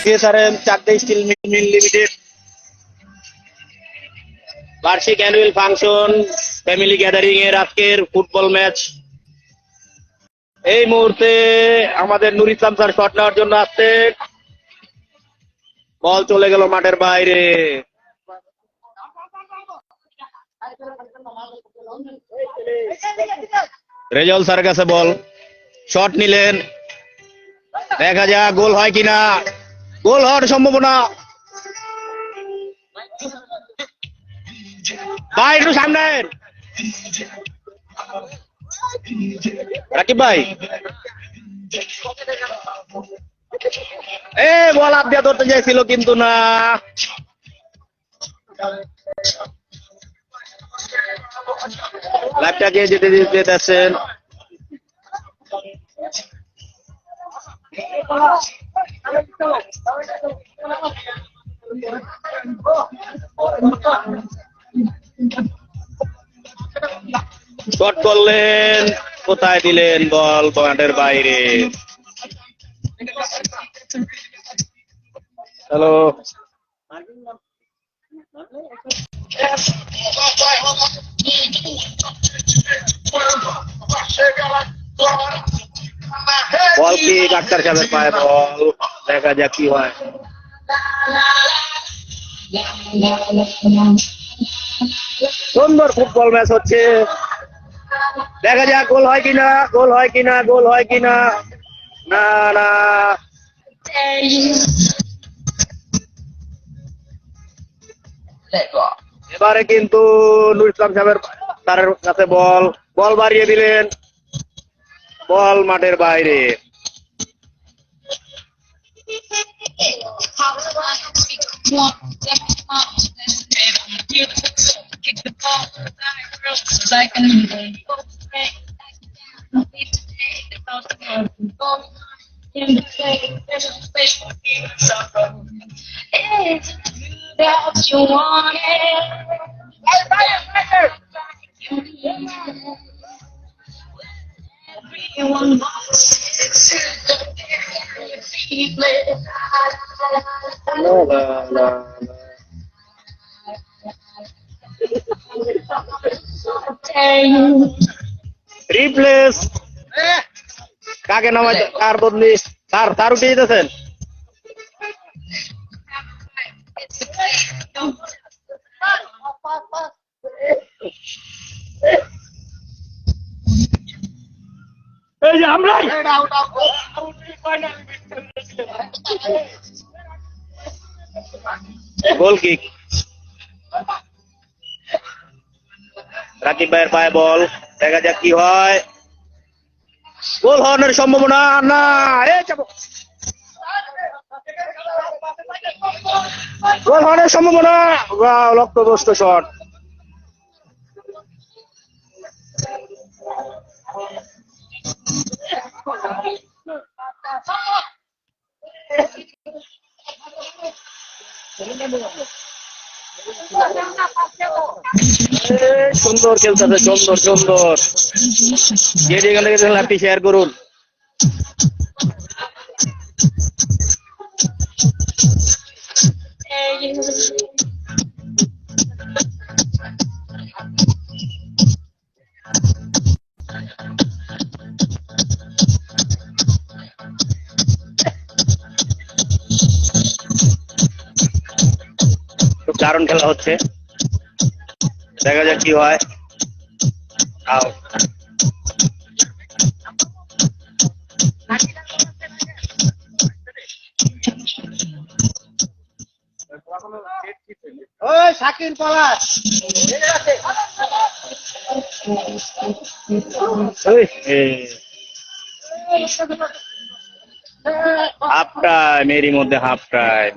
CSRM Chakdah steel mill limited বার্ষিক annual function family gathering এর আজকের ফুটবল ম্যাচ। এই মুহূর্তে আমাদের নুর ইসলাম স্যার শট নেওয়ার জন্য আসছে, বল চলে গেল মাঠের বাইরে। রেজাউল স্যারের কাছে বল, শট নিলেন, দেখা যাক গোল হয় কিনা। গোল হওয়ার সম্ভাবনা। ভাই একটু সামনে রাকিব ভাই, বল আপ দিয়ে ধরতে চাইছিল কিন্তু না। লাইভটাকে যেতে দিতে যাচ্ছেন। শট করলেন, কোথায় দিলেন বল মাঠের বাইরে। হ্যালো, বল কি ডাক্তার সাহেবের পায়ে বল, দেখা যাক কি হয়। সুন্দর ফুটবল ম্যাচ হচ্ছে, দেখা যাক গোল হয় কিনা, গোল হয় কিনা, গোল হয় কিনা। না না, এবারে কিন্তু নুর ইসলাম সাহেবের তার কাছে বল, বল বাড়িয়ে দিলেন, বল মাঠের বাইরে। রিপ্লেস কাকে নামায়, কার বদলি, তার উঠে যেতেছেন। এই যে আমরা গোল কিক, রাকিব ভাইয়ের পায়ে বল, দেখা যাক কি হয়। গোল হওয়ার সম্ভাবনা না, গোল হওয়ার সম্ভাবনা। লক্ষ্যভ্রষ্ট শট। সুন্দর খেলতেছে, সুন্দর সুন্দর। যেটি এখান থেকে লাইভটি শেয়ার করুন। দারুণ খেলা হচ্ছে, দেখা যাক কি হয়। শাকিল পলাশ হাফ টাইম, এরই মধ্যে হাফ টাইম।